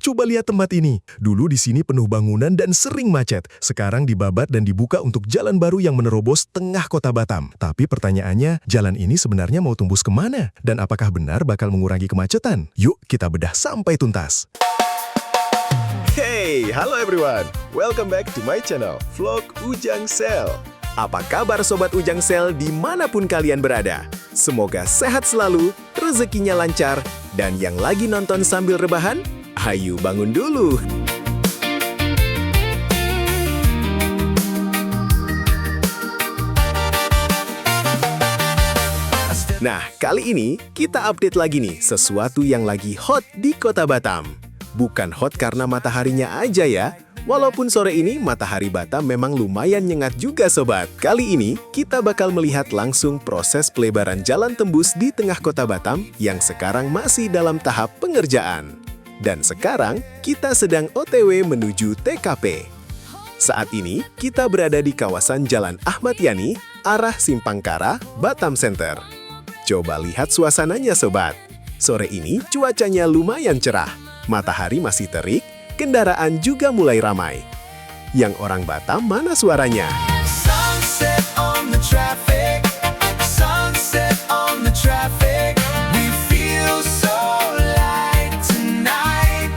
Coba lihat tempat ini. Dulu di sini penuh bangunan dan sering macet. Sekarang dibabat dan dibuka untuk jalan baru yang menerobos tengah kota Batam. Tapi pertanyaannya, jalan ini sebenarnya mau tembus kemana? Dan apakah benar bakal mengurangi kemacetan? Yuk kita bedah sampai tuntas. Hey, halo everyone. Welcome back to my channel, Vlog Ujang Sel. Apa kabar Sobat Ujang Sel dimanapun kalian berada? Semoga sehat selalu, rezekinya lancar, dan yang lagi nonton sambil rebahan, ayo bangun dulu. Nah, kali ini kita update lagi nih sesuatu yang lagi hot di kota Batam. Bukan hot karena mataharinya aja ya. Walaupun sore ini matahari Batam memang lumayan nyengat juga sobat. Kali ini kita bakal melihat langsung proses pelebaran jalan tembus di tengah kota Batam yang sekarang masih dalam tahap pengerjaan. Dan sekarang kita sedang OTW menuju TKP. Saat ini kita berada di kawasan Jalan Ahmad Yani, arah Simpangkara, Batam Center. Coba lihat suasananya sobat. Sore ini cuacanya lumayan cerah. Matahari masih terik, kendaraan juga mulai ramai. Yang orang Batam mana suaranya? Sunset on the traffic, sunset on the traffic. We feel so light tonight.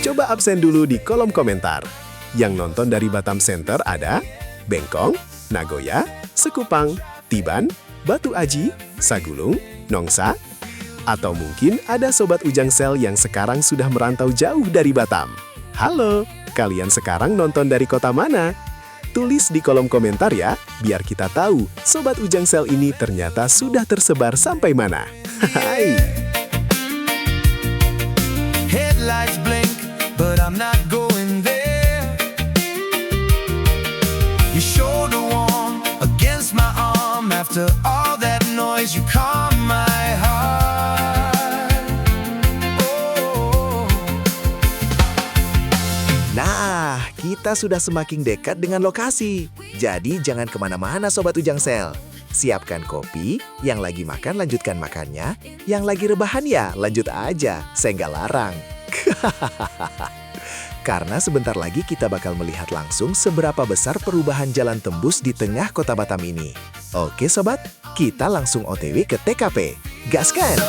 Coba absen dulu di kolom komentar. Yang nonton dari Batam Center ada Bengkong, Nagoya, Sekupang, Tiban, Batu Aji, Sagulung, Nongsa, atau mungkin ada Sobat Ujang Sel yang sekarang sudah merantau jauh dari Batam. Halo, kalian sekarang nonton dari kota mana? Tulis di kolom komentar ya, biar kita tahu Sobat Ujang Sel ini ternyata sudah tersebar sampai mana. Hai. Headlights blink, but I'm not going there. Your shoulder warm against my arm. After all that noise, you calm my heart. Nah, kita sudah semakin dekat dengan lokasi. Jadi jangan kemana-mana Sobat Ujang Sel. Siapkan kopi, yang lagi makan lanjutkan makannya, yang lagi rebahan ya lanjut aja, saya nggak larang. Karena sebentar lagi kita bakal melihat langsung seberapa besar perubahan jalan tembus di tengah kota Batam ini. Oke sobat, kita langsung OTW ke TKP. Gaskan!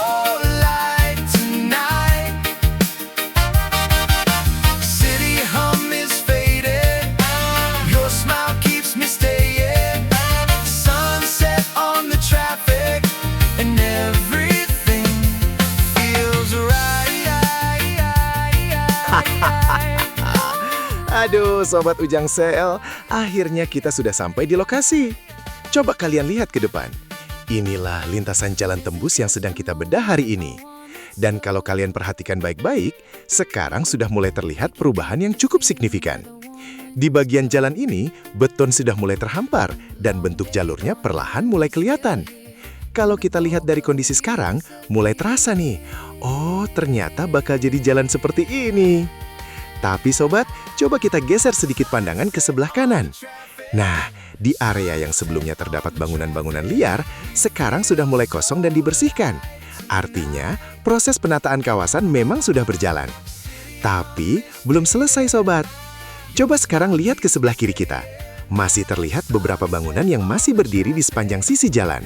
Aduh, Sobat Ujang Sel, akhirnya kita sudah sampai di lokasi. Coba kalian lihat ke depan. Inilah lintasan jalan tembus yang sedang kita bedah hari ini. Dan kalau kalian perhatikan baik-baik, sekarang sudah mulai terlihat perubahan yang cukup signifikan. Di bagian jalan ini, beton sudah mulai terhampar dan bentuk jalurnya perlahan mulai kelihatan. Kalau kita lihat dari kondisi sekarang, mulai terasa nih. Oh, ternyata bakal jadi jalan seperti ini. Tapi sobat, coba kita geser sedikit pandangan ke sebelah kanan. Nah, di area yang sebelumnya terdapat bangunan-bangunan liar, sekarang sudah mulai kosong dan dibersihkan. Artinya, proses penataan kawasan memang sudah berjalan. Tapi, belum selesai sobat. Coba sekarang lihat ke sebelah kiri kita. Masih terlihat beberapa bangunan yang masih berdiri di sepanjang sisi jalan.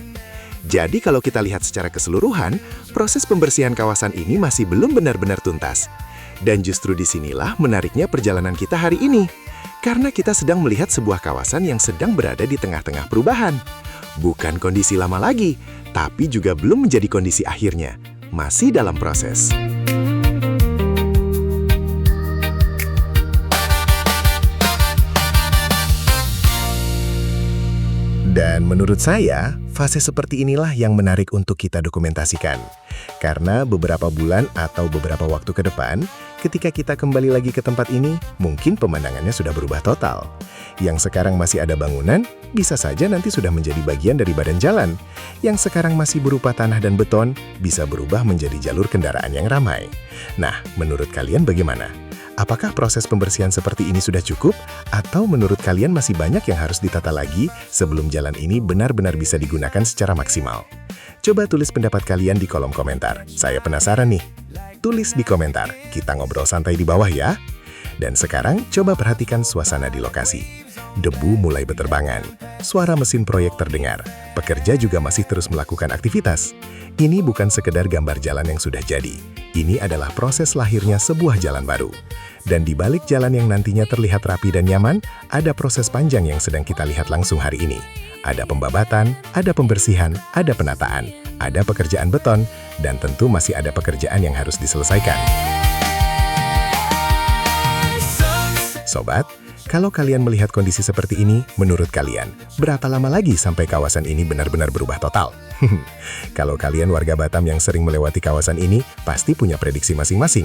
Jadi kalau kita lihat secara keseluruhan, proses pembersihan kawasan ini masih belum benar-benar tuntas. Dan justru disinilah menariknya perjalanan kita hari ini. Karena kita sedang melihat sebuah kawasan yang sedang berada di tengah-tengah perubahan. Bukan kondisi lama lagi, tapi juga belum menjadi kondisi akhirnya. Masih dalam proses. Dan menurut saya, fase seperti inilah yang menarik untuk kita dokumentasikan. Karena beberapa bulan atau beberapa waktu ke depan, ketika kita kembali lagi ke tempat ini, mungkin pemandangannya sudah berubah total. Yang sekarang masih ada bangunan, bisa saja nanti sudah menjadi bagian dari badan jalan. Yang sekarang masih berupa tanah dan beton, bisa berubah menjadi jalur kendaraan yang ramai. Nah, menurut kalian bagaimana? Apakah proses pembersihan seperti ini sudah cukup? Atau menurut kalian masih banyak yang harus ditata lagi sebelum jalan ini benar-benar bisa digunakan secara maksimal? Coba tulis pendapat kalian di kolom komentar. Saya penasaran nih. tulis di komentar. Kita ngobrol santai di bawah ya. Dan sekarang coba perhatikan suasana di lokasi. Debu mulai berterbangan, suara mesin proyek terdengar, pekerja juga masih terus melakukan aktivitas. Ini bukan sekedar gambar jalan yang sudah jadi. Ini adalah proses lahirnya sebuah jalan baru. Dan di balik jalan yang nantinya terlihat rapi dan nyaman, ada proses panjang yang sedang kita lihat langsung hari ini. Ada pembabatan, ada pembersihan, ada penataan, ada pekerjaan beton, dan tentu masih ada pekerjaan yang harus diselesaikan. Sobat, kalau kalian melihat kondisi seperti ini, menurut kalian, berapa lama lagi sampai kawasan ini benar-benar berubah total? Kalau kalian warga Batam yang sering melewati kawasan ini, pasti punya prediksi masing-masing.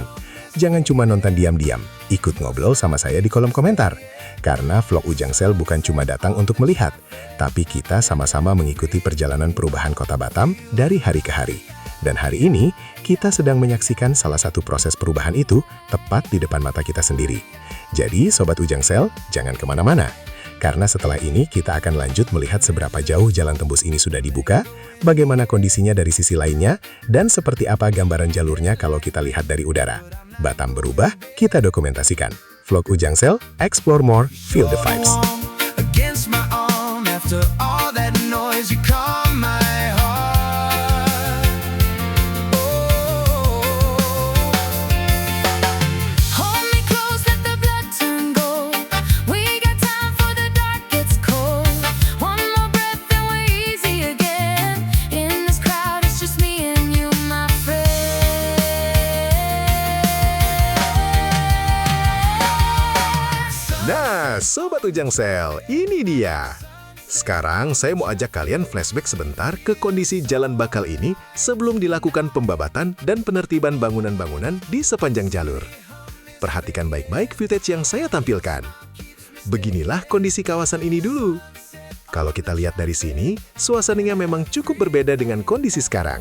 Jangan cuma nonton diam-diam, ikut ngobrol sama saya di kolom komentar. Karena vlog Ujang Sel bukan cuma datang untuk melihat, tapi kita sama-sama mengikuti perjalanan perubahan kota Batam dari hari ke hari. Dan hari ini, kita sedang menyaksikan salah satu proses perubahan itu tepat di depan mata kita sendiri. Jadi, Sobat Ujang Sel, jangan kemana-mana. Karena setelah ini, kita akan lanjut melihat seberapa jauh jalan tembus ini sudah dibuka, bagaimana kondisinya dari sisi lainnya, dan seperti apa gambaran jalurnya kalau kita lihat dari udara. Batam berubah, kita dokumentasikan. Vlog Ujang Sel, explore more, feel the vibes. Against my arm, after all that noise, you calm my heart. Hold me close, let the blood turn gold. We got time for the dark, it's cold. One more breath and we're easy again. In this crowd, it's just me and you, my friend. Nah, Sobat Ujang Sel, ini dia. Sekarang saya mau ajak kalian flashback sebentar ke kondisi jalan bakal ini sebelum dilakukan pembabatan dan penertiban bangunan-bangunan di sepanjang jalur. Perhatikan baik-baik footage yang saya tampilkan. Beginilah kondisi kawasan ini dulu. Kalau kita lihat dari sini, suasananya memang cukup berbeda dengan kondisi sekarang.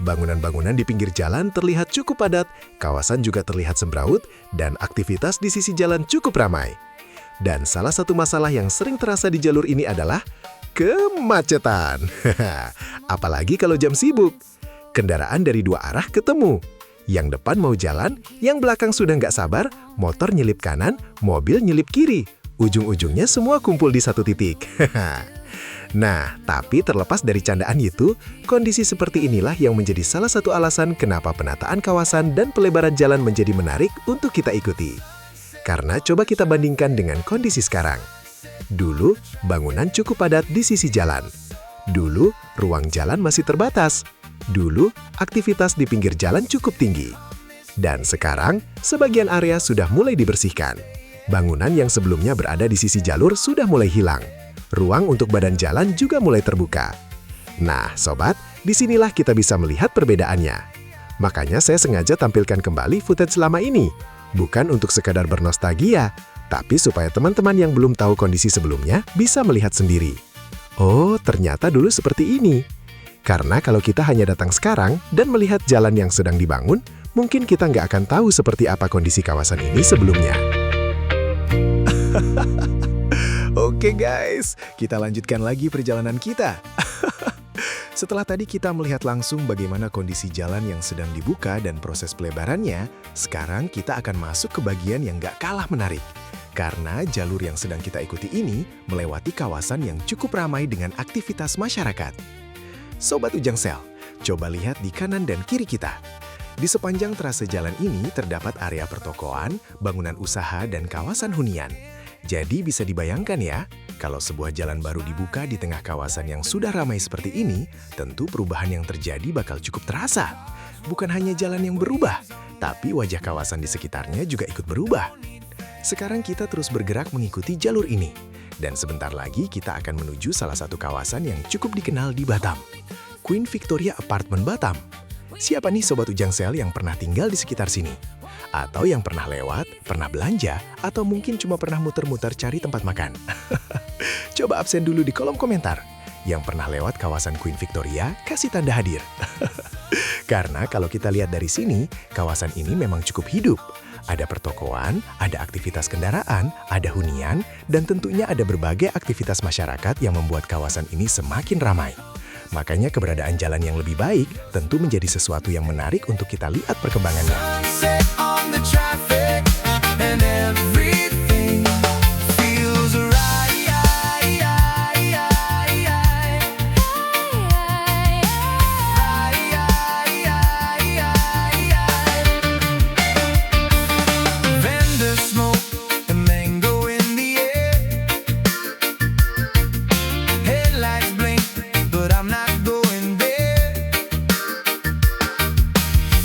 Bangunan-bangunan di pinggir jalan terlihat cukup padat, kawasan juga terlihat sembraut, dan aktivitas di sisi jalan cukup ramai. Dan salah satu masalah yang sering terasa di jalur ini adalah kemacetan. Apalagi kalau jam sibuk. Kendaraan dari dua arah ketemu. Yang depan mau jalan, yang belakang sudah nggak sabar, motor nyelip kanan, mobil nyelip kiri. Ujung-ujungnya semua kumpul di satu titik. Nah, tapi terlepas dari candaan itu, kondisi seperti inilah yang menjadi salah satu alasan kenapa penataan kawasan dan pelebaran jalan menjadi menarik untuk kita ikuti. Karena coba kita bandingkan dengan kondisi sekarang. Dulu, bangunan cukup padat di sisi jalan. Dulu, ruang jalan masih terbatas. Dulu, aktivitas di pinggir jalan cukup tinggi. Dan sekarang, sebagian area sudah mulai dibersihkan. Bangunan yang sebelumnya berada di sisi jalur sudah mulai hilang. Ruang untuk badan jalan juga mulai terbuka. Nah, Sobat, disinilah kita bisa melihat perbedaannya. Makanya saya sengaja tampilkan kembali footage selama ini. Bukan untuk sekadar bernostalgia, tapi supaya teman-teman yang belum tahu kondisi sebelumnya bisa melihat sendiri. Oh, ternyata dulu seperti ini. Karena kalau kita hanya datang sekarang dan melihat jalan yang sedang dibangun, mungkin kita nggak akan tahu seperti apa kondisi kawasan ini sebelumnya. Oke guys, kita lanjutkan lagi perjalanan kita. Setelah tadi kita melihat langsung bagaimana kondisi jalan yang sedang dibuka dan proses pelebarannya, sekarang kita akan masuk ke bagian yang gak kalah menarik. Karena jalur yang sedang kita ikuti ini melewati kawasan yang cukup ramai dengan aktivitas masyarakat. Sobat Ujang Sel, coba lihat di kanan dan kiri kita. Di sepanjang trase jalan ini terdapat area pertokoan, bangunan usaha, dan kawasan hunian. Jadi bisa dibayangkan ya, kalau sebuah jalan baru dibuka di tengah kawasan yang sudah ramai seperti ini, tentu perubahan yang terjadi bakal cukup terasa. Bukan hanya jalan yang berubah, tapi wajah kawasan di sekitarnya juga ikut berubah. Sekarang kita terus bergerak mengikuti jalur ini. Dan sebentar lagi kita akan menuju salah satu kawasan yang cukup dikenal di Batam. Queen Victoria Apartment Batam. Siapa nih Sobat Ujang Sel yang pernah tinggal di sekitar sini? Atau yang pernah lewat, pernah belanja, atau mungkin cuma pernah muter-muter cari tempat makan? Coba absen dulu di kolom komentar. Yang pernah lewat kawasan Queen Victoria, kasih tanda hadir. Karena kalau kita lihat dari sini, kawasan ini memang cukup hidup. Ada pertokoan, ada aktivitas kendaraan, ada hunian, dan tentunya ada berbagai aktivitas masyarakat yang membuat kawasan ini semakin ramai. Makanya keberadaan jalan yang lebih baik tentu menjadi sesuatu yang menarik untuk kita lihat perkembangannya. Sunset on the traffic and everything feels right. Vendor smoke and mango in the air. Headlights blink, but I'm not going there.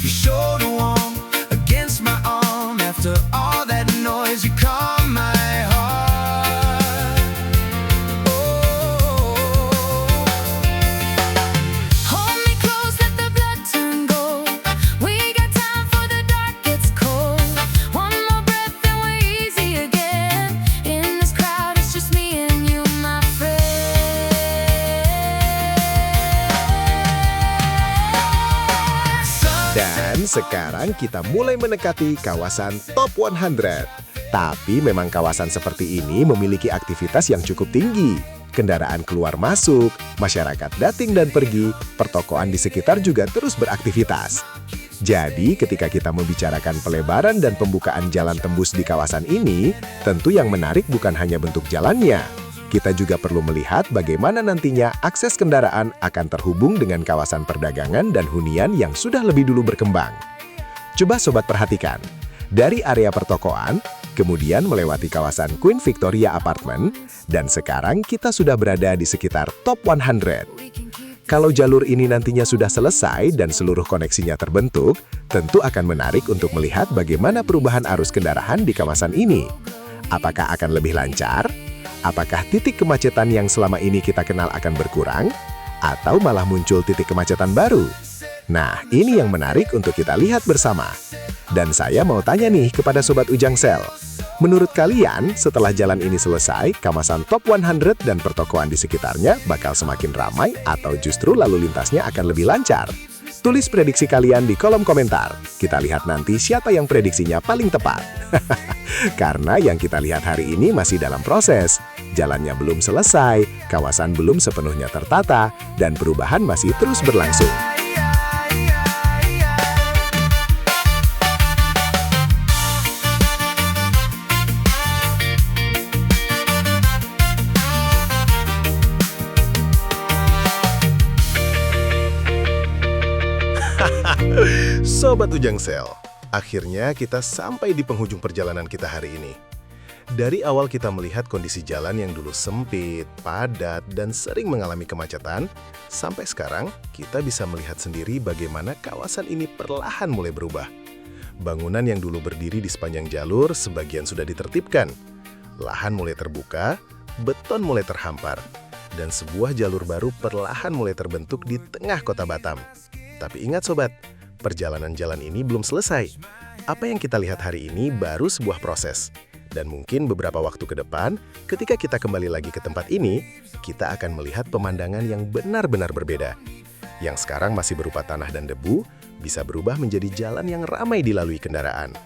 Your shoulder warm against my arm. After all that noise, you calm my heart. Oh, Hold me close, let the blood turn gold. We got time for the dark, it's cold. One more breath and we're easy again. In this crowd, it's just me and you, my friend. Dan sekarang kita mulai mendekati kawasan Top 100. Tapi memang kawasan seperti ini memiliki aktivitas yang cukup tinggi. Kendaraan keluar masuk, masyarakat datang dan pergi, pertokoan di sekitar juga terus beraktivitas. Jadi ketika kita membicarakan pelebaran dan pembukaan jalan tembus di kawasan ini, tentu yang menarik bukan hanya bentuk jalannya. Kita juga perlu melihat bagaimana nantinya akses kendaraan akan terhubung dengan kawasan perdagangan dan hunian yang sudah lebih dulu berkembang. Coba sobat perhatikan, dari area pertokoan, kemudian melewati kawasan Queen Victoria Apartment, dan sekarang kita sudah berada di sekitar Top 100. Kalau jalur ini nantinya sudah selesai dan seluruh koneksinya terbentuk, tentu akan menarik untuk melihat bagaimana perubahan arus kendaraan di kawasan ini. Apakah akan lebih lancar? Apakah titik kemacetan yang selama ini kita kenal akan berkurang? Atau malah muncul titik kemacetan baru? Nah, ini yang menarik untuk kita lihat bersama. Dan saya mau tanya nih kepada Sobat Ujang Sel. Menurut kalian, setelah jalan ini selesai, kawasan Top 100 dan pertokoan di sekitarnya bakal semakin ramai atau justru lalu lintasnya akan lebih lancar? Tulis prediksi kalian di kolom komentar. Kita lihat nanti siapa yang prediksinya paling tepat. Karena yang kita lihat hari ini masih dalam proses. Jalannya belum selesai, kawasan belum sepenuhnya tertata, dan perubahan masih terus berlangsung. Sobat Ujang Sel, akhirnya kita sampai di penghujung perjalanan kita hari ini. Dari awal kita melihat kondisi jalan yang dulu sempit, padat, dan sering mengalami kemacetan, sampai sekarang kita bisa melihat sendiri bagaimana kawasan ini perlahan mulai berubah. Bangunan yang dulu berdiri di sepanjang jalur sebagian sudah ditertibkan. Lahan mulai terbuka, beton mulai terhampar, dan sebuah jalur baru perlahan mulai terbentuk di tengah kota Batam. Tapi ingat sobat, perjalanan jalan ini belum selesai. Apa yang kita lihat hari ini baru sebuah proses. Dan mungkin beberapa waktu ke depan, ketika kita kembali lagi ke tempat ini, kita akan melihat pemandangan yang benar-benar berbeda. Yang sekarang masih berupa tanah dan debu, bisa berubah menjadi jalan yang ramai dilalui kendaraan.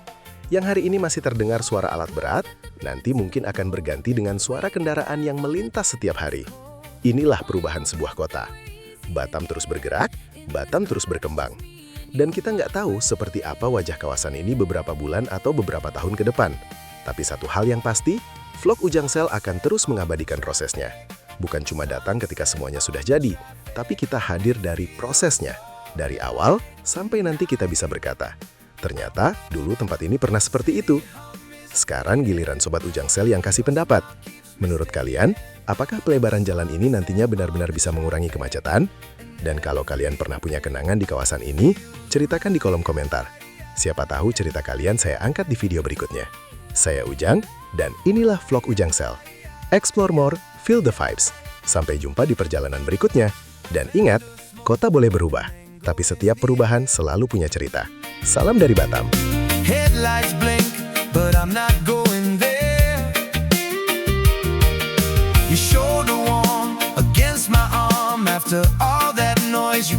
Yang hari ini masih terdengar suara alat berat, nanti mungkin akan berganti dengan suara kendaraan yang melintas setiap hari. Inilah perubahan sebuah kota. Batam terus bergerak, Batam terus berkembang. Dan kita nggak tahu seperti apa wajah kawasan ini beberapa bulan atau beberapa tahun ke depan. Tapi satu hal yang pasti, vlog Ujang Sel akan terus mengabadikan prosesnya. Bukan cuma datang ketika semuanya sudah jadi, tapi kita hadir dari prosesnya. Dari awal, sampai nanti kita bisa berkata, ternyata dulu tempat ini pernah seperti itu. Sekarang giliran Sobat Ujang Sel yang kasih pendapat. Menurut kalian, apakah pelebaran jalan ini nantinya benar-benar bisa mengurangi kemacetan? Dan kalau kalian pernah punya kenangan di kawasan ini, ceritakan di kolom komentar. Siapa tahu cerita kalian saya angkat di video berikutnya. Saya Ujang, dan inilah vlog Ujang Sel. Explore more, feel the vibes. Sampai jumpa di perjalanan berikutnya. Dan ingat, kota boleh berubah, tapi setiap perubahan selalu punya cerita. Salam dari Batam. headlights blink, but I'm not going there. Your shoulder warm against my arm. After all that noise, you